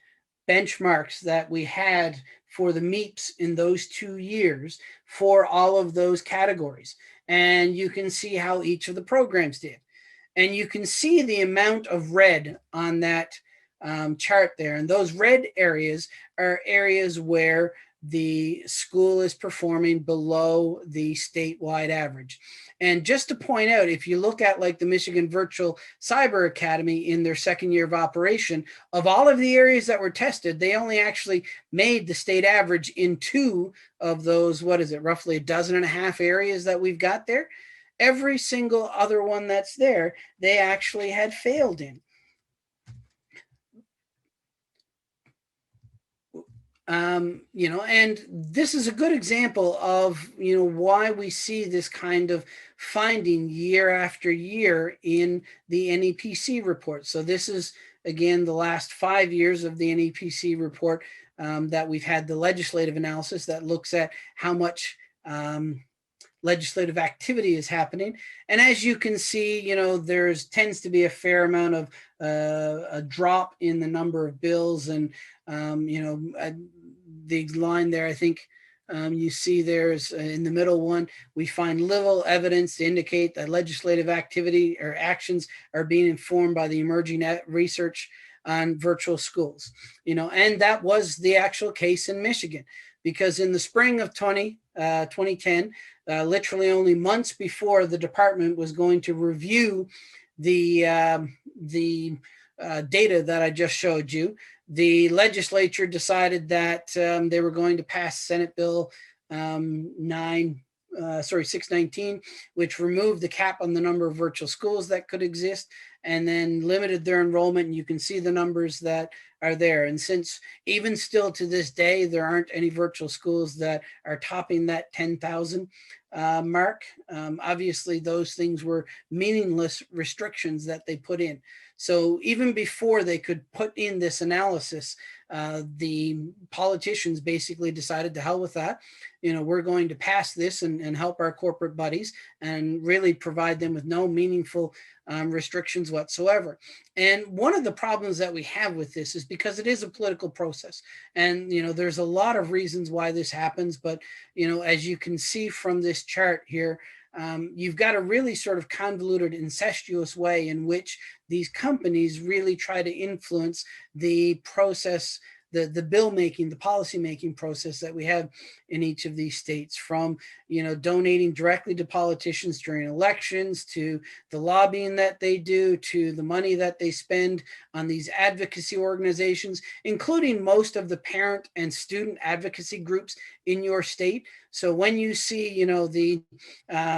benchmarks that we had for the MEPs in those 2 years for all of those categories. And you can see how each of the programs did. And you can see the amount of red on that chart there. And those red areas are areas where the school is performing below the statewide average. And just to point out, if you look at like the Michigan Virtual Cyber Academy in their second year of operation, of all of the areas that were tested, they only actually made the state average in 2 of those, roughly 12.5 areas that we've got there. Every single other one that's there, they actually had failed in. And this is a good example of, why we see this kind of finding year after year in the NEPC report. So this is, again, the last 5 years of the NEPC report that we've had the legislative analysis that looks at how much legislative activity is happening. And as you can see, there's tends to be a fair amount of a drop in the number of bills. And, the line there, I think you see there's in the middle one, we find little evidence to indicate that legislative activity or actions are being informed by the emerging research on virtual schools, and that was the actual case in Michigan, because in the spring of 2010, literally only months before the department was going to review the data that I just showed you, the legislature decided that they were going to pass Senate Bill 619, which removed the cap on the number of virtual schools that could exist and then limited their enrollment. And you can see the numbers that are there. And since even still to this day, there aren't any virtual schools that are topping that 10,000 mark, obviously those things were meaningless restrictions that they put in. So even before they could put in this analysis, the politicians basically decided to hell with that. We're going to pass this and help our corporate buddies and really provide them with no meaningful restrictions whatsoever. And one of the problems that we have with this is because it is a political process. And, there's a lot of reasons why this happens. But, as you can see from this chart here, you've got a really sort of convoluted, incestuous way in which these companies really try to influence the process, the bill making, the policy making process that we have in each of these states, from, donating directly to politicians during elections, to the lobbying that they do, to the money that they spend on these advocacy organizations, including most of the parent and student advocacy groups in your state. So when you see, the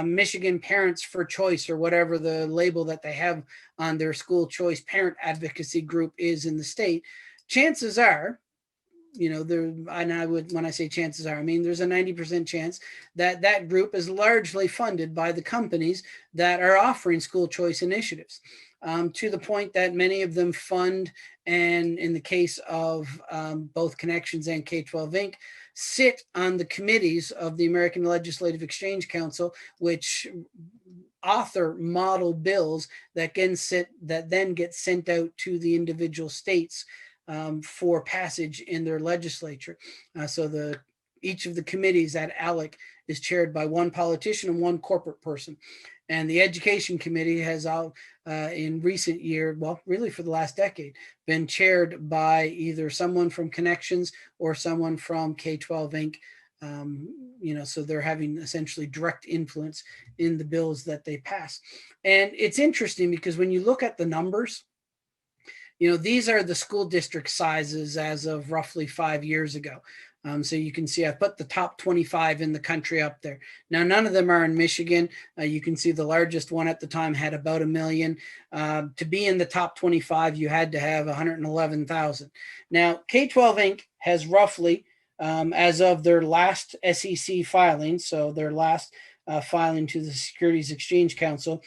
Michigan Parents for Choice, or whatever the label that they have on their school choice parent advocacy group is in the state, chances are, when I say chances are, I mean, there's a 90% chance that that group is largely funded by the companies that are offering school choice initiatives, to the point that many of them fund, and in the case of both Connections and K12 Inc., sit on the committees of the American Legislative Exchange Council, which author model bills that then get sent out to the individual states for passage in their legislature. So each of the committees at ALEC is chaired by one politician and one corporate person. And the Education Committee has in recent year, well, really for the last decade, been chaired by either someone from Connections or someone from K12 Inc. So they're having essentially direct influence in the bills that they pass. And it's interesting because when you look at the numbers, these are the school district sizes as of roughly 5 years ago. So you can see I've put the top 25 in the country up there. Now, none of them are in Michigan. You can see the largest one at the time had about 1 million. To be in the top 25, you had to have 111,000. Now, K12 Inc. has roughly, as of their last SEC filing, so their last filing to the Securities Exchange Council,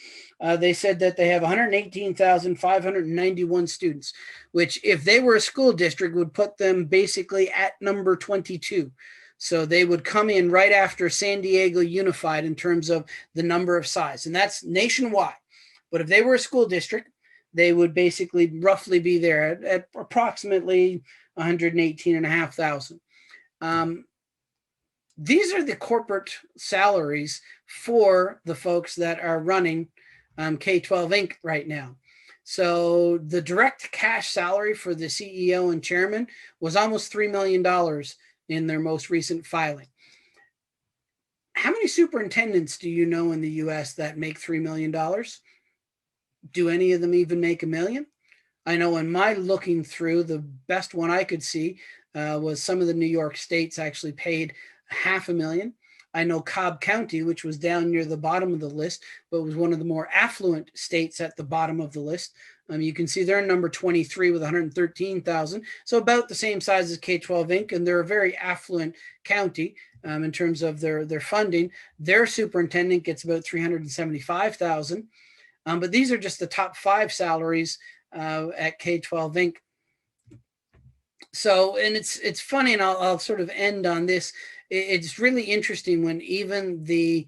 they said that they have 118,591 students, which if they were a school district would put them basically at number 22. So they would come in right after San Diego Unified in terms of the number of size, and that's nationwide. But if they were a school district, they would basically roughly be there at approximately 118,500. These are the corporate salaries for the folks that are running K12 Inc. right now. So the direct cash salary for the CEO and chairman was almost $3 million in their most recent filing. How many superintendents do you know in the US that make $3 million? Do any of them even make $1 million? I know in my looking through, the best one I could see was some of the New York states actually paid $500,000. I know Cobb County, which was down near the bottom of the list, but was one of the more affluent states at the bottom of the list. You can see they're number 23 with 113,000. So about the same size as K12 Inc. And they're a very affluent county in terms of their funding. Their superintendent gets about 375,000. But these are just the top 5 salaries at K12 Inc. So, and it's funny, and I'll sort of end on this. It's really interesting when even the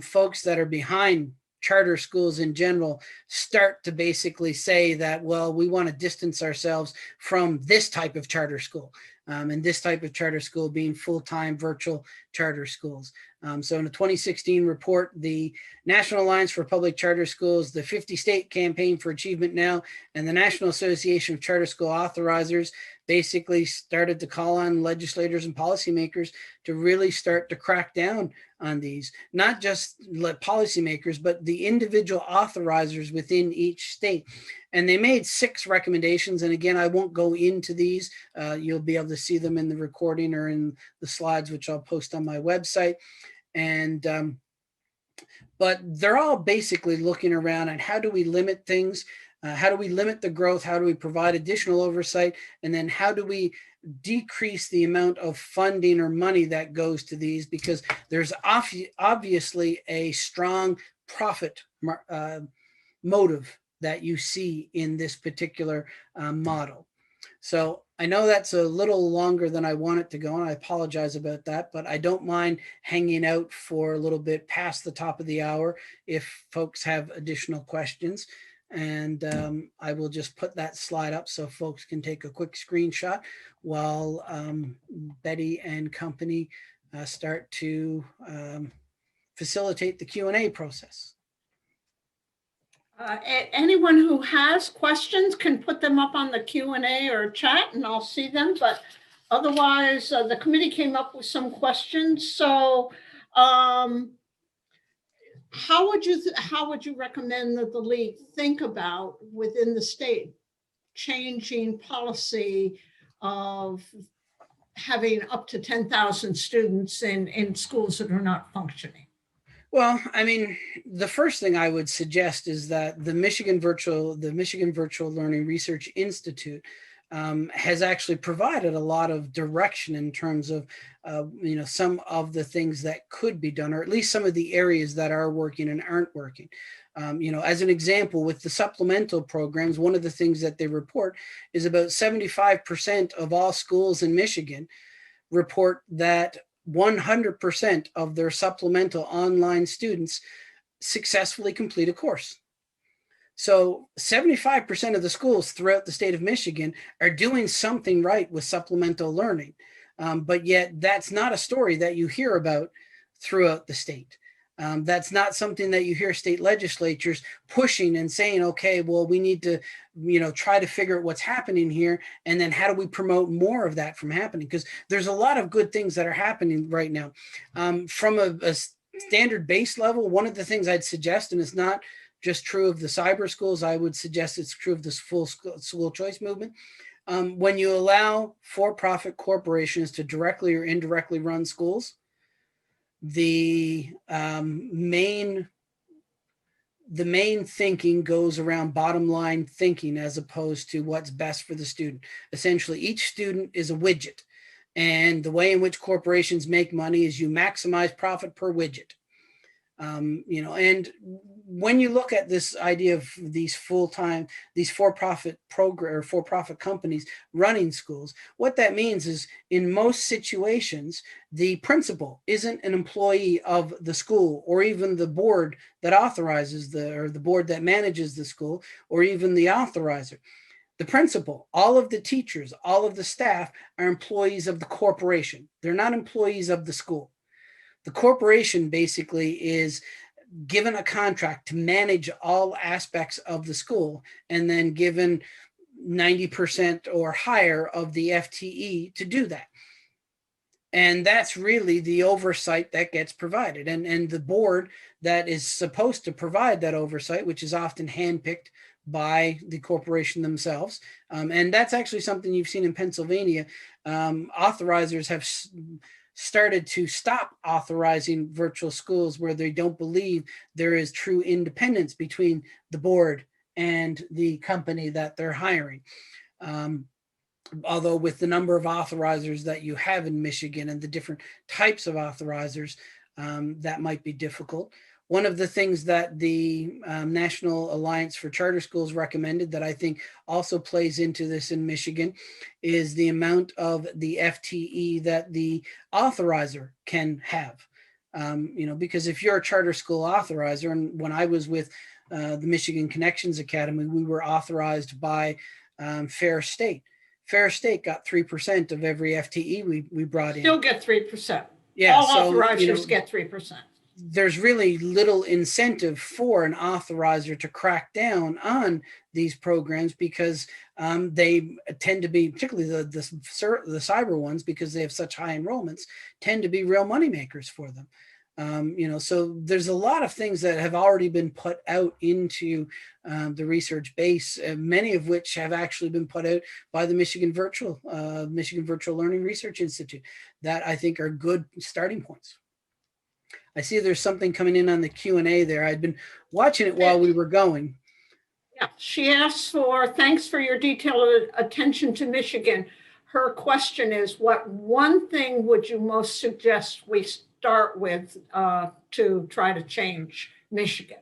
folks that are behind charter schools in general start to basically say that, well, we want to distance ourselves from this type of charter school, and this type of charter school being full-time virtual charter schools. So in a 2016 report, the National Alliance for Public Charter Schools, the 50 State Campaign for Achievement Now, and the National Association of Charter School Authorizers basically started to call on legislators and policymakers to really start to crack down on these, not just policymakers, but the individual authorizers within each state. And they made 6 recommendations. And again, I won't go into these. You'll be able to see them in the recording or in the slides, which I'll post on my website. And but they're all basically looking around at how do we limit things? How do we limit the growth? How do we provide additional oversight? And then how do we decrease the amount of funding or money that goes to these? Because there's obviously a strong profit motive that you see in this particular model. So I know that's a little longer than I want it to go, and I apologize about that, but I don't mind hanging out for a little bit past the top of the hour if folks have additional questions. And I will just put that slide up so folks can take a quick screenshot while Betty and company start to facilitate the Q&A process. Anyone who has questions can put them up on the Q&A or chat and I'll see them, but otherwise the committee came up with some questions. So how would you recommend that the league think about within the state changing policy of having up to 10,000 students in schools that are not functioning? Well, I mean, the first thing I would suggest is that the Michigan Virtual Learning Research Institute has actually provided a lot of direction in terms of, some of the things that could be done, or at least some of the areas that are working and aren't working. As an example, with the supplemental programs, one of the things that they report is about 75% of all schools in Michigan report that 100% of their supplemental online students successfully complete a course. So 75% of the schools throughout the state of Michigan are doing something right with supplemental learning. But yet that's not a story that you hear about throughout the state. That's not something that you hear state legislatures pushing and saying, okay, well, we need to, try to figure out what's happening here. And then how do we promote more of that from happening? Because there's a lot of good things that are happening right now. From a standard base level, one of the things I'd suggest, and it's not just true of the cyber schools, I would suggest it's true of this full school choice movement. When you allow for-profit corporations to directly or indirectly run schools, the main thinking goes around bottom line thinking as opposed to what's best for the student. Essentially, each student is a widget. And the way in which corporations make money is you maximize profit per widget. And when you look at this idea of these for-profit program or for-profit companies running schools, what that means is in most situations, the principal isn't an employee of the school or even the board that authorizes the board that manages the school or even the authorizer. The principal, all of the teachers, all of the staff are employees of the corporation. They're not employees of the school. The corporation basically is given a contract to manage all aspects of the school and then given 90% or higher of the FTE to do that. And that's really the oversight that gets provided. And the board that is supposed to provide that oversight, which is often handpicked by the corporation themselves. And that's actually something you've seen in Pennsylvania. Authorizers have started to stop authorizing virtual schools where they don't believe there is true independence between the board and the company that they're hiring. Although with the number of authorizers that you have in Michigan and the different types of authorizers, that might be difficult. One of the things that the National Alliance for Charter Schools recommended that I think also plays into this in Michigan is the amount of the FTE that the authorizer can have. Because if you're a charter school authorizer, and when I was with the Michigan Connections Academy, we were authorized by Fair State. Fair State got 3% of every FTE we brought in. Still get 3%. Yeah, all so, authorizers get 3%. There's really little incentive for an authorizer to crack down on these programs because they tend to be, particularly the cyber ones, because they have such high enrollments, tend to be real moneymakers for them. So there's a lot of things that have already been put out into the research base, many of which have actually been put out by the Michigan Virtual Learning Research Institute that I think are good starting points. I see there's something coming in on the Q&A there. I'd been watching it while we were going. Yeah, she asks for, thanks for your detailed attention to Michigan. Her question is, what one thing would you most suggest we start with to try to change Michigan?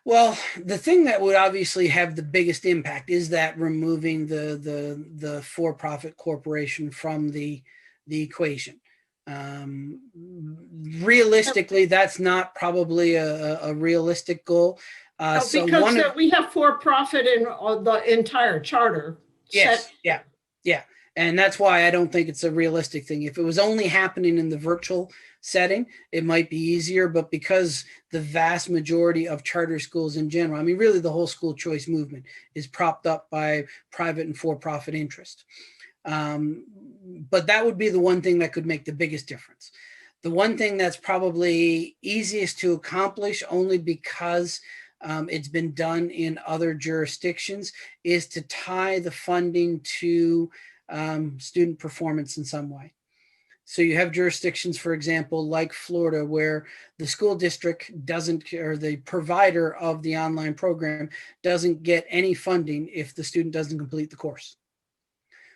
Well, the thing that would obviously have the biggest impact is that removing the for-profit corporation from the equation. Realistically, that's not probably a realistic goal. Because we have for-profit in the entire charter. Yes, yeah. And that's why I don't think it's a realistic thing. If it was only happening in the virtual setting, it might be easier. But because the vast majority of charter schools in general, I mean, really the whole school choice movement is propped up by private and for-profit interest. But that would be the one thing that could make the biggest difference. The one thing that's probably easiest to accomplish, only because it's been done in other jurisdictions, is to tie the funding to student performance in some way. So you have jurisdictions, for example, like Florida, where the school district doesn't, or the provider of the online program doesn't get any funding if the student doesn't complete the course.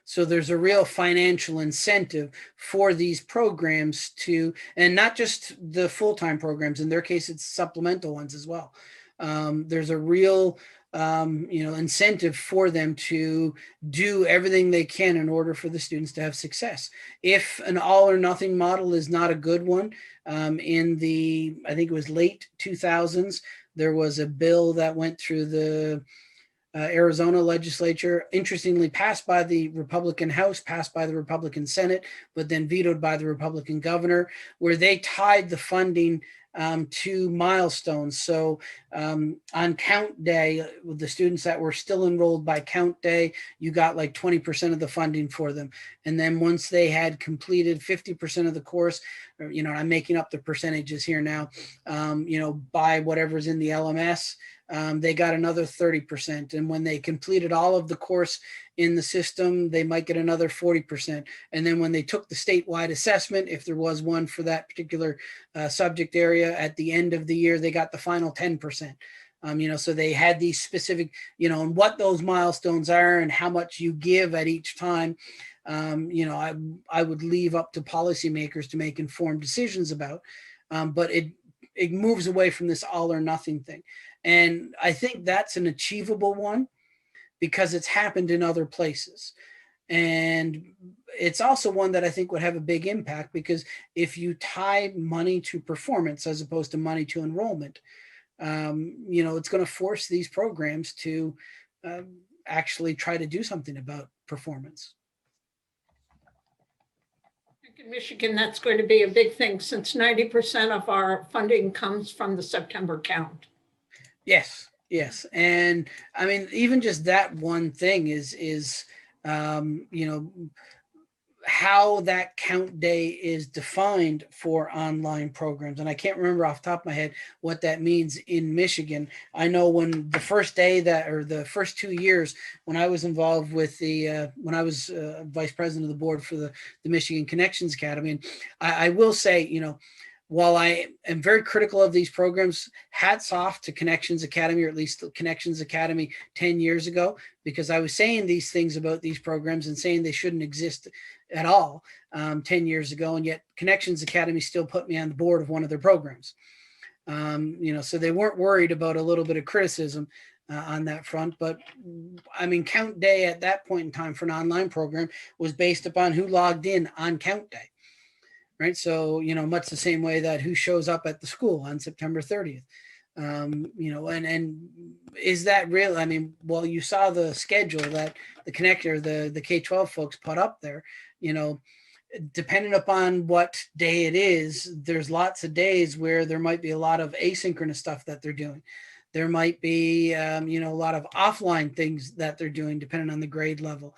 So there's a real financial incentive for these programs to, and not just the full-time programs, in their case, it's supplemental ones as well. There's a real incentive for them to do everything they can in order for the students to have success. If an all or nothing model is not a good one, in the, I think it was late 2000s, there was a bill that went through the Arizona legislature, interestingly passed by the Republican House, passed by the Republican Senate, but then vetoed by the Republican governor, where they tied the funding to milestones. So on count day, with the students that were still enrolled by count day, you got like 20% of the funding for them. And then once they had completed 50% of the course, I'm making up the percentages here now, by whatever's in the LMS, they got another 30%. And when they completed all of the course in the system, they might get another 40%. And then when they took the statewide assessment, if there was one for that particular subject area at the end of the year, they got the final 10%. So they had these specific, and what those milestones are and how much you give at each time. I would leave up to policymakers to make informed decisions about, but it moves away from this all or nothing thing. And I think that's an achievable one because it's happened in other places. And it's also one that I think would have a big impact, because if you tie money to performance as opposed to money to enrollment, it's going to force these programs to actually try to do something about performance. In Michigan, that's going to be a big thing, since 90% of our funding comes from the September count. Yes. And I mean, even just that one thing is how that count day is defined for online programs. And I can't remember off the top of my head what that means in Michigan. I know when the first day or the first 2 years when I was involved with when I was vice president of the board for the Michigan Connections Academy, and I will say, while I am very critical of these programs, hats off to Connections Academy, or at least Connections Academy 10 years ago, because I was saying these things about these programs and saying they shouldn't exist at all 10 years ago. And yet Connections Academy still put me on the board of one of their programs. So they weren't worried about a little bit of criticism on that front. But I mean, count day at that point in time for an online program was based upon who logged in on count day. Right. So, much the same way that who shows up at the school on September 30th, and is that real? I mean, well, you saw the schedule that the connector, the K12 folks put up there, depending upon what day it is, there's lots of days where there might be a lot of asynchronous stuff that they're doing. There might be, a lot of offline things that they're doing depending on the grade level.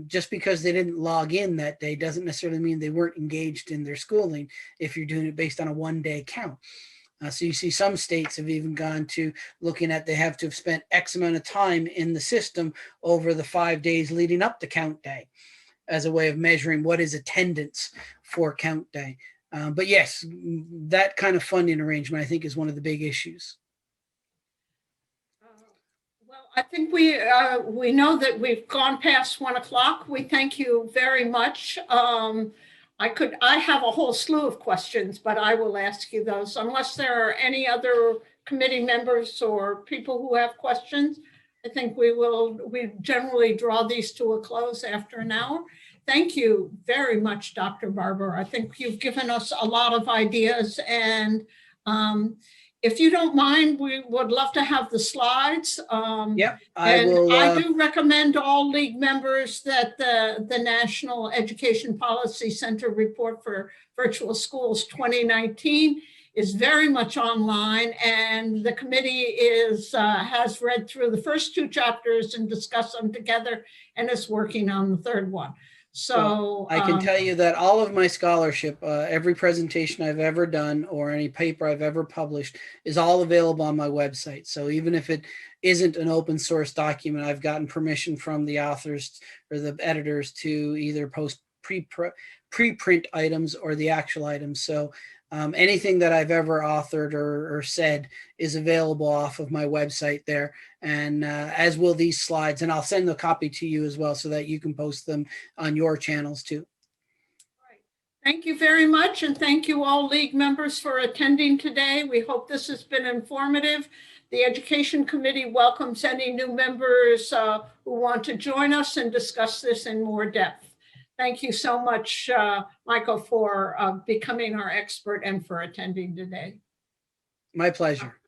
Just because they didn't log in that day doesn't necessarily mean they weren't engaged in their schooling if you're doing it based on a one-day count. So you see some states have even gone to looking at they have to have spent X amount of time in the system over the 5 days leading up to count day as a way of measuring what is attendance for count day. But yes, that kind of funding arrangement, I think, is one of the big issues. I think we know that we've gone past 1 o'clock. We thank you very much. I have a whole slew of questions, but I will ask you those unless there are any other committee members or people who have questions. I think we generally draw these to a close after an hour. Thank you very much, Dr. Barbour. I think you've given us a lot of ideas, and if you don't mind, we would love to have the slides. Yep, I will. I do recommend all league members that the National Education Policy Center report for Virtual Schools 2019 is very much online, and the committee has read through the first 2 chapters and discussed them together, and is working on the 3rd one. So I can tell you that all of my scholarship, every presentation I've ever done or any paper I've ever published is all available on my website. So even if it isn't an open source document, I've gotten permission from the authors or the editors to either post preprint items or the actual items. So anything that I've ever authored or said is available off of my website there, and as will these slides. And I'll send a copy to you as well so that you can post them on your channels too. Right. Thank you very much, and thank you all league members for attending today. We hope this has been informative. The Education Committee welcomes any new members who want to join us and discuss this in more depth. Thank you so much, Michael, for becoming our expert and for attending today. My pleasure.